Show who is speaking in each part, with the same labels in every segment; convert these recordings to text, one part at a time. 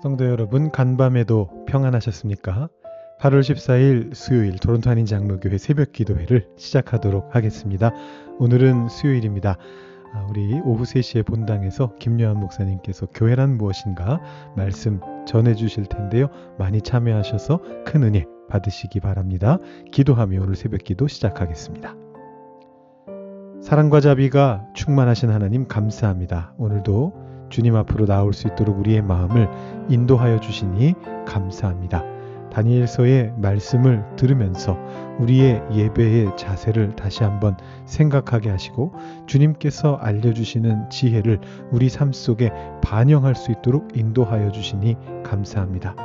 Speaker 1: 성도 여러분, 간밤에도 평안하셨습니까? 8월 14일 수요일 토론토 한인 장로교회 새벽 기도회를 시작하도록 하겠습니다. 오늘은 수요일입니다. 우리 오후 3시에 본당에서 김요한 목사님께서 교회란 무엇인가 말씀 전해주실 텐데요. 많이 참여하셔서 큰 은혜 받으시기 바랍니다. 기도하며 오늘 새벽 기도 시작하겠습니다. 사랑과 자비가 충만하신 하나님 감사합니다. 오늘도 주님 앞으로 나올 수 있도록 우리의 마음을 인도하여 주시니 감사합니다. 다니엘서의 말씀을 들으면서 우리의 예배의 자세를 다시 한번 생각하게 하시고 주님께서 알려주시는 지혜를 우리 삶 속에 반영할 수 있도록 인도하여 주시니 감사합니다.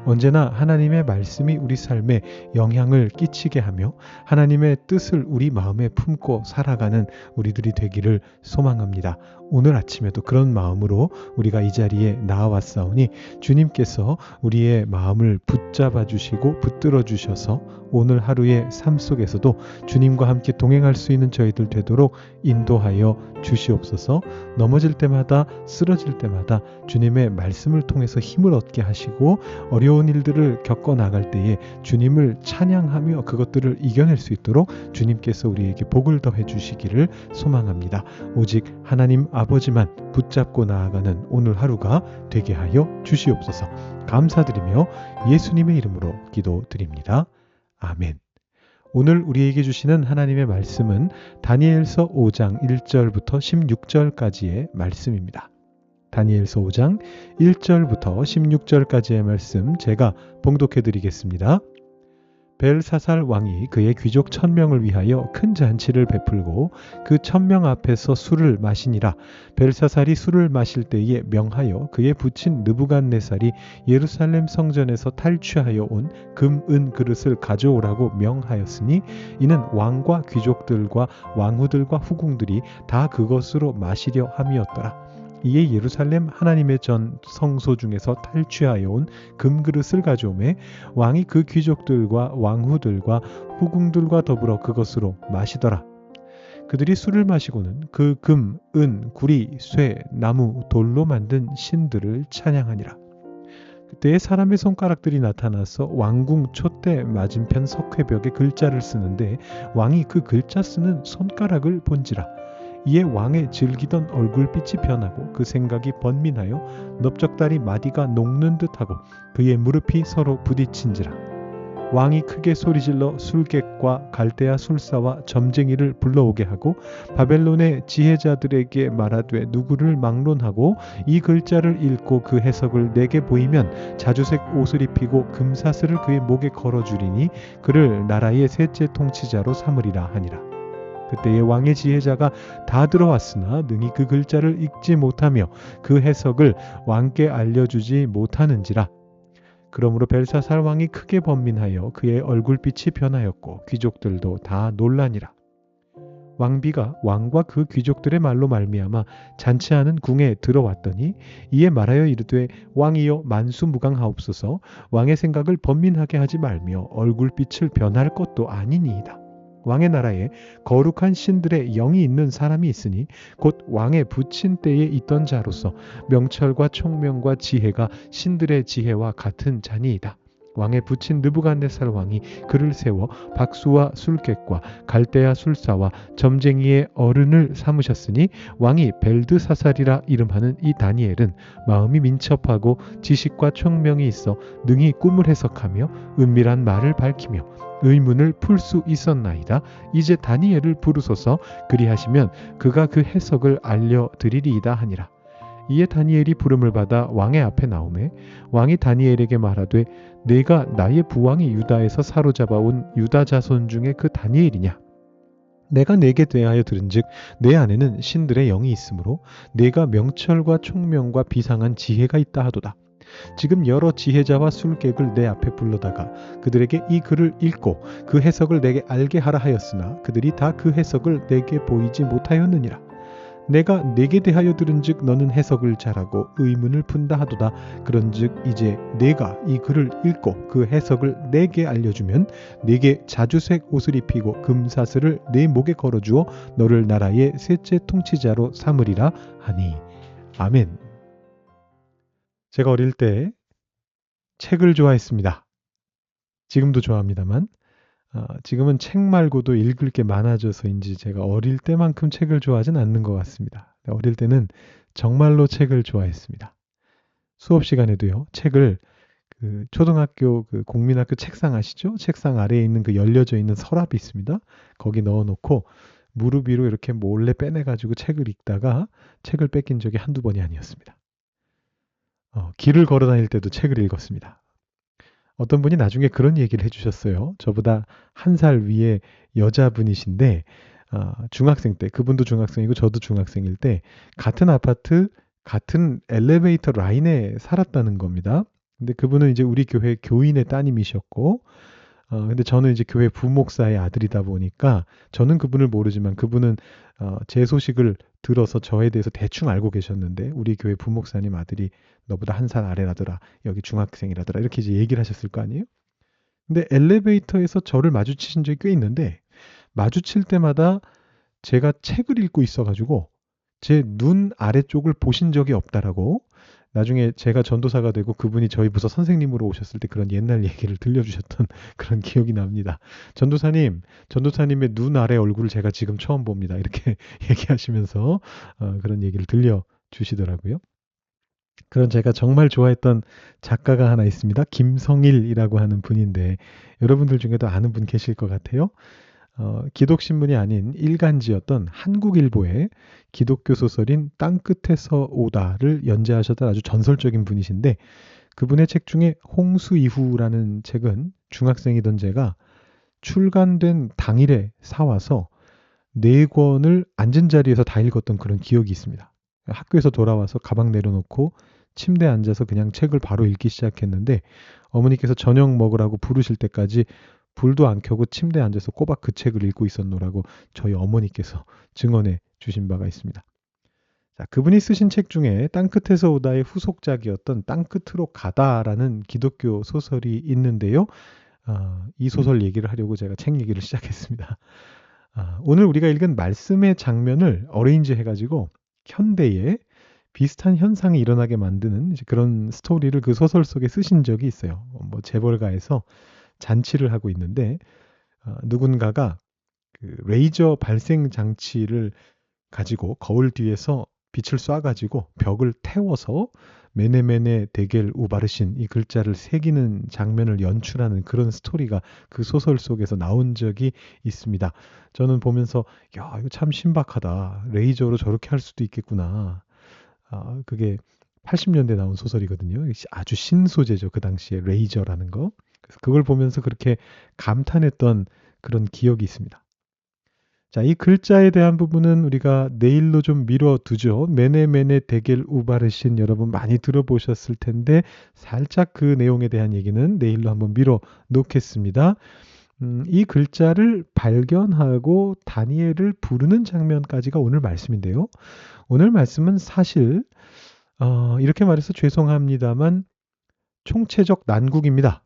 Speaker 1: 언제나 하나님의 말씀이 우리 삶에 영향을 끼치게 하며 하나님의 뜻을 우리 마음에 품고 살아가는 우리들이 되기를 소망합니다. 오늘 아침에도 그런 마음으로 우리가 이 자리에 나와왔사오니 주님께서 우리의 마음을 붙잡아 주시고 붙들어 주셔서 오늘 하루의 삶 속에서도 주님과 함께 동행할 수 있는 저희들 되도록 인도하여 주시옵소서. 넘어질 때마다 쓰러질 때마다 주님의 말씀을 통해서 힘을 얻게 하시고 어려운 일들을 겪어 나갈 때에 주님을 찬양하며 그것들을 이겨낼 수 있도록 주님께서 우리에게 복을 더해 주시기를 소망합니다. 오직 하나님 아버지만 붙잡고 나아가는 오늘 하루가 되게 하여 주시옵소서. 감사드리며 예수님의 이름으로 기도드립니다. 아멘. 오늘 우리에게 주시는 하나님의 말씀은 다니엘서 5장 1절부터 16절까지의 말씀입니다. 다니엘서 5장 1절부터 16절까지의 말씀 제가 봉독해 드리겠습니다. 벨사살 왕이 그의 귀족 1000명을 위하여 큰 잔치를 베풀고 그 1000명 앞에서 술을 마시니라. 벨사살이 술을 마실 때에 명하여 그의 부친 느부갓네살이 예루살렘 성전에서 탈취하여 온 금, 은 그릇을 가져오라고 명하였으니 이는 왕과 귀족들과 왕후들과 후궁들이 다 그것으로 마시려 함이었더라. 이에 예루살렘 하나님의 전 성소 중에서 탈취하여 온 금그릇을 가져오매 왕이 그 귀족들과 왕후들과 후궁들과 더불어 그것으로 마시더라. 그들이 술을 마시고는 그 금, 은, 구리, 쇠, 나무, 돌로 만든 신들을 찬양하니라. 그때에 사람의 손가락들이 나타나서 왕궁 촛대 맞은편 석회벽에 글자를 쓰는데 왕이 그 글자 쓰는 손가락을 본지라. 이에 왕의 즐기던 얼굴빛이 변하고 그 생각이 번민하여 넓적다리 마디가 녹는 듯하고 그의 무릎이 서로 부딪힌지라. 왕이 크게 소리질러 술객과 갈대아 술사와 점쟁이를 불러오게 하고 바벨론의 지혜자들에게 말하되 누구를 막론하고 이 글자를 읽고 그 해석을 내게 보이면 자주색 옷을 입히고 금사슬을 그의 목에 걸어주리니 그를 나라의 셋째 통치자로 삼으리라 하니라. 그때의 왕의 지혜자가 다 들어왔으나 능히 그 글자를 읽지 못하며 그 해석을 왕께 알려주지 못하는지라. 그러므로 벨사살 왕이 크게 번민하여 그의 얼굴빛이 변하였고 귀족들도 다 놀라니라. 왕비가 왕과 그 귀족들의 말로 말미암아 잔치하는 궁에 들어왔더니 이에 말하여 이르되 왕이여 만수무강하옵소서. 왕의 생각을 번민하게 하지 말며 얼굴빛을 변할 것도 아니니이다. 왕의 나라에 거룩한 신들의 영이 있는 사람이 있으니 곧 왕의 부친 때에 있던 자로서 명철과 총명과 지혜가 신들의 지혜와 같은 자니이다. 왕의 부친 느부갓네살 왕이 그를 세워 박수와 술객과 갈대아 술사와 점쟁이의 어른을 삼으셨으니 왕이 벨드사살이라 이름하는 이 다니엘은 마음이 민첩하고 지식과 총명이 있어 능히 꿈을 해석하며 은밀한 말을 밝히며 의문을 풀 수 있었나이다. 이제 다니엘을 부르소서. 그리하시면 그가 그 해석을 알려드리리이다 하니라. 이에 다니엘이 부름을 받아 왕의 앞에 나오매 왕이 다니엘에게 말하되 내가 나의 부왕이 유다에서 사로잡아온 유다 자손 중에 그 다니엘이냐? 내가 내게 대하여 들은즉 내 안에는 신들의 영이 있으므로 내가 명철과 총명과 비상한 지혜가 있다 하도다. 지금 여러 지혜자와 술객을 내 앞에 불러다가 그들에게 이 글을 읽고 그 해석을 내게 알게 하라 하였으나 그들이 다 그 해석을 내게 보이지 못하였느니라. 내가 내게 대하여 들은즉 너는 해석을 잘하고 의문을 푼다 하도다. 그런즉 이제 내가 이 글을 읽고 그 해석을 내게 알려주면 내게 자주색 옷을 입히고 금사슬을 내 목에 걸어주어 너를 나라의 셋째 통치자로 삼으리라 하니. 아멘. 제가 어릴 때 책을 좋아했습니다. 지금도 좋아합니다만 지금은 책 말고도 읽을 게 많아져서인지 제가 어릴 때만큼 책을 좋아하진 않는 것 같습니다. 어릴 때는 정말로 책을 좋아했습니다. 수업 시간에도요, 책을 그 초등학교 그 국민학교 책상 아시죠? 책상 아래에 있는 그 열려져 있는 서랍이 있습니다. 거기 넣어놓고 무릎 위로 이렇게 몰래 빼내가지고 책을 읽다가 책을 뺏긴 적이 한두 번이 아니었습니다. 길을 걸어 다닐 때도 책을 읽었습니다. 어떤 분이 나중에 그런 얘기를 해주셨어요. 저보다 한 살 위에 여자분이신데 중학생 때, 그분도 중학생이고 저도 중학생일 때 같은 아파트, 같은 엘리베이터 라인에 살았다는 겁니다. 근데 그분은 이제 우리 교회 교인의 따님이셨고, 근데 저는 이제 교회 부목사의 아들이다 보니까 저는 그분을 모르지만 그분은 제 소식을 들어서 저에 대해서 대충 알고 계셨는데 우리 교회 부목사님 아들이 너보다 한 살 아래라더라. 여기 중학생이라더라. 이렇게 이제 얘기를 하셨을 거 아니에요? 근데 엘리베이터에서 저를 마주치신 적이 꽤 있는데 마주칠 때마다 제가 책을 읽고 있어가지고 제 눈 아래쪽을 보신 적이 없다라고 나중에 제가 전도사가 되고 그분이 저희 부서 선생님으로 오셨을 때 그런 옛날 얘기를 들려주셨던 그런 기억이 납니다. 전도사님, 전도사님의 눈 아래 얼굴을 제가 지금 처음 봅니다. 이렇게 얘기하시면서 그런 얘기를 들려주시더라고요. 그런 제가 정말 좋아했던 작가가 하나 있습니다. 김성일이라고 하는 분인데 여러분들 중에도 아는 분 계실 것 같아요. 기독신문이 아닌 일간지였던 한국일보의 기독교 소설인 땅끝에서 오다를 연재하셨던 아주 전설적인 분이신데 그분의 책 중에 홍수이후라는 책은 중학생이던 제가 출간된 당일에 사와서 4권을 앉은 자리에서 다 읽었던 그런 기억이 있습니다. 학교에서 돌아와서 가방 내려놓고 침대에 앉아서 그냥 책을 바로 읽기 시작했는데 어머니께서 저녁 먹으라고 부르실 때까지 불도 안 켜고 침대에 앉아서 꼬박 그 책을 읽고 있었노라고 저희 어머니께서 증언해 주신 바가 있습니다. 자, 그분이 쓰신 책 중에 땅끝에서 오다의 후속작이었던 땅끝으로 가다라는 기독교 소설이 있는데요. 이 소설 얘기를 하려고 제가 책 얘기를 시작했습니다. 오늘 우리가 읽은 말씀의 장면을 어레인지 해가지고 현대에 비슷한 현상이 일어나게 만드는 이제 그런 스토리를 그 소설 속에 쓰신 적이 있어요. 뭐 재벌가에서 잔치를 하고 있는데 누군가가 그 레이저 발생 장치를 가지고 거울 뒤에서 빛을 쏴가지고 벽을 태워서 메네메네 데겔 우바르신 이 글자를 새기는 장면을 연출하는 그런 스토리가 그 소설 속에서 나온 적이 있습니다. 저는 보면서 야 이거 참 신박하다. 레이저로 저렇게 할 수도 있겠구나. 그게 80년대 나온 소설이거든요. 아주 신소재죠. 그 당시에 레이저라는 거. 그래서 그걸 보면서 그렇게 감탄했던 그런 기억이 있습니다. 자, 이 글자에 대한 부분은 우리가 내일로 좀 미뤄두죠. 메네메네 데겔 우바르신 여러분 많이 들어보셨을 텐데 살짝 그 내용에 대한 얘기는 내일로 한번 미뤄 놓겠습니다. 이 글자를 발견하고 다니엘을 부르는 장면까지가 오늘 말씀인데요. 오늘 말씀은 사실 이렇게 말해서 죄송합니다만 총체적 난국입니다.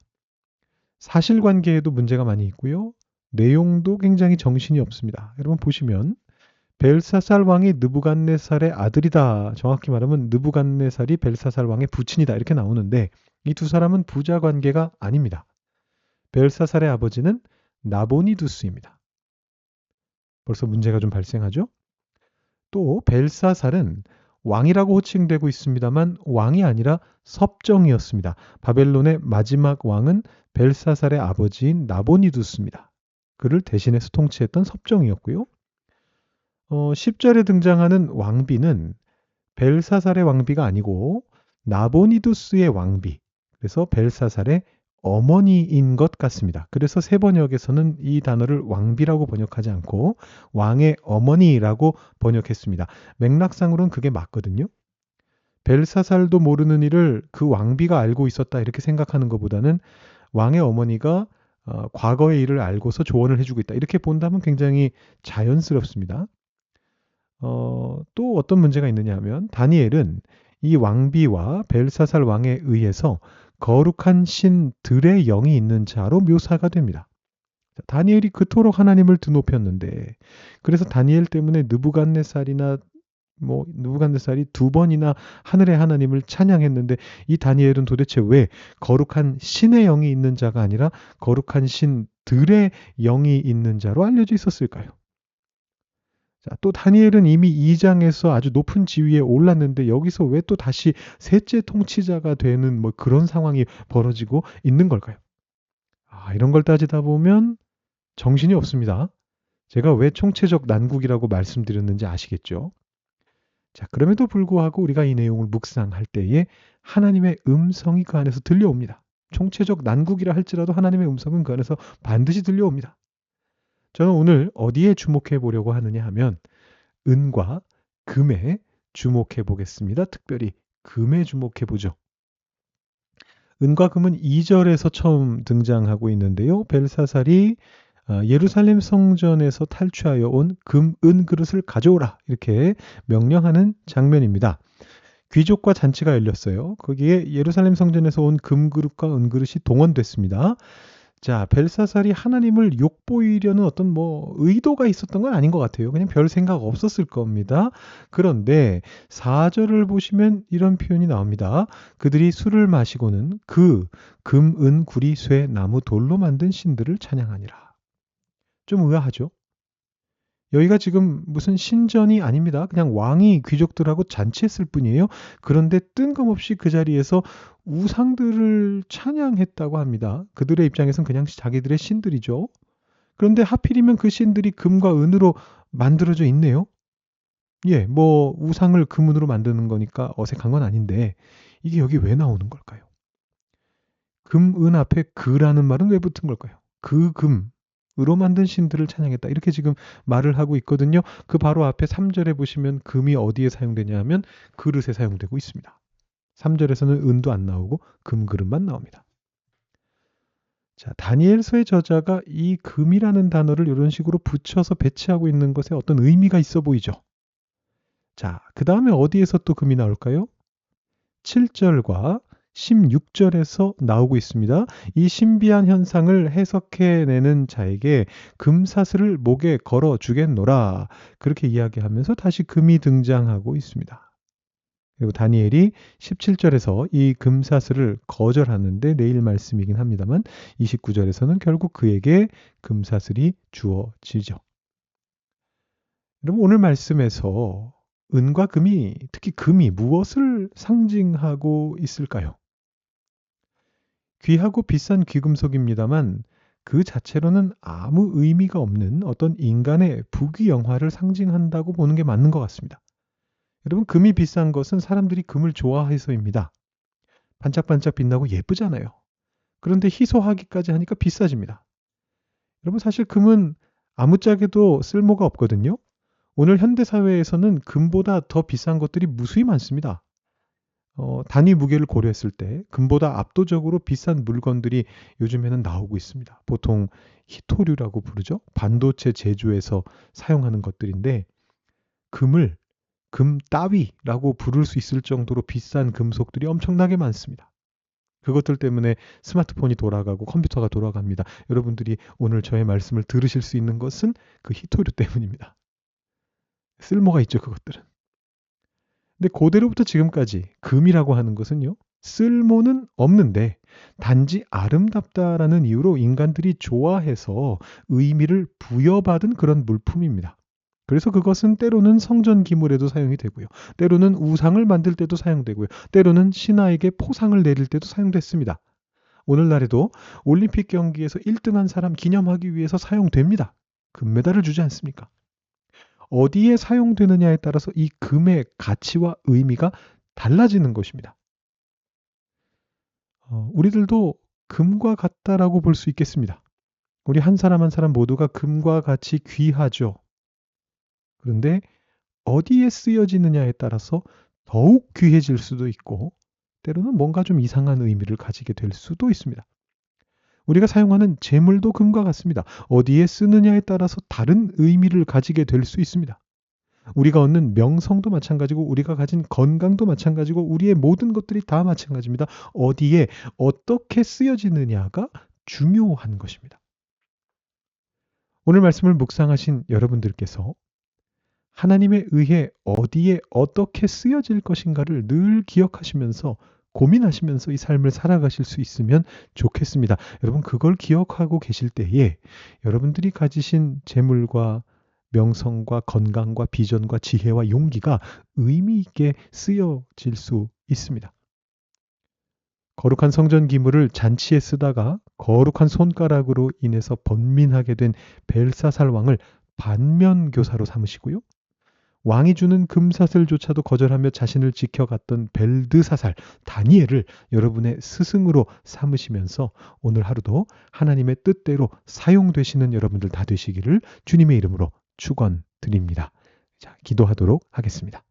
Speaker 1: 사실관계에도 문제가 많이 있고요. 내용도 굉장히 정신이 없습니다. 여러분 보시면 벨사살 왕이 느부갓네살의 아들이다. 정확히 말하면 느부갓네살이 벨사살 왕의 부친이다. 이렇게 나오는데 이 두 사람은 부자 관계가 아닙니다. 벨사살의 아버지는 나보니두스입니다. 벌써 문제가 좀 발생하죠? 또 벨사살은 왕이라고 호칭되고 있습니다만 왕이 아니라 섭정이었습니다. 바벨론의 마지막 왕은 벨사살의 아버지인 나보니두스입니다. 그를 대신해서 통치했던 섭정이었고요. 10절에 등장하는 왕비는 벨사살의 왕비가 아니고 나보니두스의 왕비. 그래서 벨사살의 어머니인 것 같습니다. 그래서 세 번역에서는 이 단어를 왕비라고 번역하지 않고 왕의 어머니라고 번역했습니다. 맥락상으로는 그게 맞거든요. 벨사살도 모르는 일을 그 왕비가 알고 있었다 이렇게 생각하는 것보다는 왕의 어머니가 과거의 일을 알고서 조언을 해주고 있다. 이렇게 본다면 굉장히 자연스럽습니다. 또 어떤 문제가 있느냐 하면 다니엘은 이 왕비와 벨사살 왕에 의해서 거룩한 신들의 영이 있는 자로 묘사가 됩니다. 다니엘이 그토록 하나님을 드높였는데 그래서 다니엘 때문에 느부갓네살이나 뭐 느부갓네살이 2번이나 하늘의 하나님을 찬양했는데 이 다니엘은 도대체 왜 거룩한 신의 영이 있는 자가 아니라 거룩한 신들의 영이 있는 자로 알려져 있었을까요? 자, 또 다니엘은 이미 2장에서 아주 높은 지위에 올랐는데 여기서 왜 또 다시 셋째 통치자가 되는 뭐 그런 상황이 벌어지고 있는 걸까요? 이런 걸 따지다 보면 정신이 없습니다. 제가 왜 총체적 난국이라고 말씀드렸는지 아시겠죠? 자, 그럼에도 불구하고 우리가 이 내용을 묵상할 때에 하나님의 음성이 그 안에서 들려옵니다. 총체적 난국이라 할지라도 하나님의 음성은 그 안에서 반드시 들려옵니다. 저는 오늘 어디에 주목해 보려고 하느냐 하면 은과 금에 주목해 보겠습니다. 특별히 금에 주목해 보죠. 은과 금은 2절에서 처음 등장하고 있는데요. 벨사살이 예루살렘 성전에서 탈취하여 온 금, 은 그릇을 가져오라 이렇게 명령하는 장면입니다. 귀족과 잔치가 열렸어요. 거기에 예루살렘 성전에서 온 금그릇과 은그릇이 동원됐습니다. 자, 벨사살이 하나님을 욕보이려는 어떤 뭐 의도가 있었던 건 아닌 것 같아요. 그냥 별 생각 없었을 겁니다. 그런데 4절을 보시면 이런 표현이 나옵니다. 그들이 술을 마시고는 그 금, 은, 구리, 쇠, 나무, 돌로 만든 신들을 찬양하니라. 좀 의아하죠? 여기가 지금 무슨 신전이 아닙니다. 그냥 왕이 귀족들하고 잔치했을 뿐이에요. 그런데 뜬금없이 그 자리에서 우상들을 찬양했다고 합니다. 그들의 입장에서는 그냥 자기들의 신들이죠. 그런데 하필이면 그 신들이 금과 은으로 만들어져 있네요. 예, 뭐 우상을 금은으로 만드는 거니까 어색한 건 아닌데 이게 여기 왜 나오는 걸까요? 금, 은 앞에 그라는 말은 왜 붙은 걸까요? 그 금으로 만든 신들을 찬양했다. 이렇게 지금 말을 하고 있거든요. 그 바로 앞에 3절에 보시면 금이 어디에 사용되냐 하면 그릇에 사용되고 있습니다. 3절에서는 은도 안 나오고 금그릇만 나옵니다. 자, 다니엘서의 저자가 이 금이라는 단어를 이런 식으로 붙여서 배치하고 있는 것에 어떤 의미가 있어 보이죠. 자, 그 다음에 어디에서 또 금이 나올까요? 7절과 16절에서 나오고 있습니다. 이 신비한 현상을 해석해내는 자에게 금사슬을 목에 걸어 주겠노라. 그렇게 이야기하면서 다시 금이 등장하고 있습니다. 그리고 다니엘이 17절에서 이 금사슬을 거절하는데 내일 말씀이긴 합니다만 29절에서는 결국 그에게 금사슬이 주어지죠. 여러분 오늘 말씀에서 은과 금이 특히 금이 무엇을 상징하고 있을까요? 귀하고 비싼 귀금속입니다만 그 자체로는 아무 의미가 없는 어떤 인간의 부귀영화를 상징한다고 보는 게 맞는 것 같습니다. 여러분 금이 비싼 것은 사람들이 금을 좋아해서입니다. 반짝반짝 빛나고 예쁘잖아요. 그런데 희소하기까지 하니까 비싸집니다. 여러분 사실 금은 아무짝에도 쓸모가 없거든요. 오늘 현대사회에서는 금보다 더 비싼 것들이 무수히 많습니다. 단위 무게를 고려했을 때 금보다 압도적으로 비싼 물건들이 요즘에는 나오고 있습니다. 보통 희토류라고 부르죠. 반도체 제조에서 사용하는 것들인데 금을 금 따위라고 부를 수 있을 정도로 비싼 금속들이 엄청나게 많습니다. 그것들 때문에 스마트폰이 돌아가고 컴퓨터가 돌아갑니다. 여러분들이 오늘 저의 말씀을 들으실 수 있는 것은 그 희토류 때문입니다. 쓸모가 있죠, 그것들은. 근데 고대로부터 지금까지 금이라고 하는 것은요. 쓸모는 없는데 단지 아름답다라는 이유로 인간들이 좋아해서 의미를 부여받은 그런 물품입니다. 그래서 그것은 때로는 성전 기물에도 사용이 되고요. 때로는 우상을 만들 때도 사용되고요. 때로는 신하에게 포상을 내릴 때도 사용됐습니다. 오늘날에도 올림픽 경기에서 1등한 사람 기념하기 위해서 사용됩니다. 금메달을 주지 않습니까? 어디에 사용되느냐에 따라서 이 금의 가치와 의미가 달라지는 것입니다. 우리들도 금과 같다라고 볼 수 있겠습니다. 우리 한 사람 한 사람 모두가 금과 같이 귀하죠. 그런데 어디에 쓰여지느냐에 따라서 더욱 귀해질 수도 있고 때로는 뭔가 좀 이상한 의미를 가지게 될 수도 있습니다. 우리가 사용하는 재물도 금과 같습니다. 어디에 쓰느냐에 따라서 다른 의미를 가지게 될 수 있습니다. 우리가 얻는 명성도 마찬가지고 우리가 가진 건강도 마찬가지고 우리의 모든 것들이 다 마찬가지입니다. 어디에 어떻게 쓰여지느냐가 중요한 것입니다. 오늘 말씀을 묵상하신 여러분들께서 하나님에 의해 어디에 어떻게 쓰여질 것인가를 늘 기억하시면서 고민하시면서 이 삶을 살아가실 수 있으면 좋겠습니다. 여러분 그걸 기억하고 계실 때에 여러분들이 가지신 재물과 명성과 건강과 비전과 지혜와 용기가 의미 있게 쓰여질 수 있습니다. 거룩한 성전 기물을 잔치에 쓰다가 거룩한 손가락으로 인해서 번민하게 된 벨사살 왕을 반면교사로 삼으시고요. 왕이 주는 금사슬조차도 거절하며 자신을 지켜갔던 벨드사살, 다니엘을 여러분의 스승으로 삼으시면서 오늘 하루도 하나님의 뜻대로 사용되시는 여러분들 다 되시기를 주님의 이름으로 축원드립니다. 자, 기도하도록 하겠습니다.